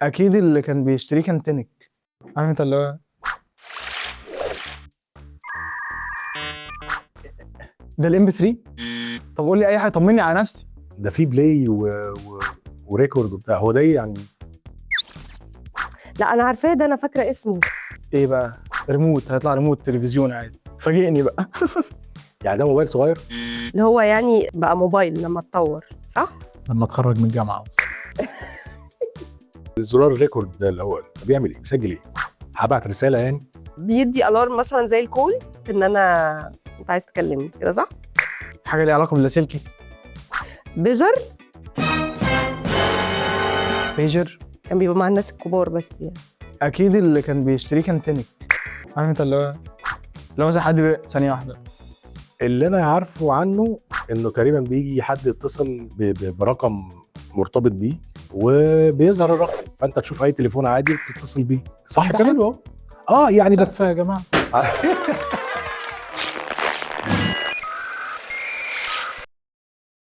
اكيد اللي كان بيشتريه كان تنك. عارف انت اللي هو ده الام بي 3. طب قول لي اي حاجه طمني على نفسي. ده في بلاي وريكورد وبتاع، هو ده يعني؟ لا انا عارفاه ده، انا فاكره اسمه. ايه بقى؟ ريموت، هيطلع ريموت تلفزيون عادي. فاجئني بقى. يعني ده موبايل صغير؟ اللي هو يعني بقى موبايل لما اتطور، صح؟ لما اتخرج من الجامعه. الزرار الريكورد ده اللي هو بيعمل ايه؟ بيسجل ايه؟ هبعت رساله يعني؟ بيدي الارم مثلا زي الكول، ان انت عايز تكلمني كده، صح؟ حاجه ليها علاقه باللاسلكي. بيجر. بيجر. كان بيبقى مع الناس الكبار بس يعني. اكيد اللي كان بيشتريه كان تنك. عارف انت اللي هو مثلا حد ثانيه واحده. اللي انا عارفه عنه انه تقريبا بيجي حد يتصل برقم مرتبط بيه وبيظهر الرقم، فانت تشوف اي تليفون عادي وتتصل بيه، صح كده؟ حلو يعني بس يا جماعه.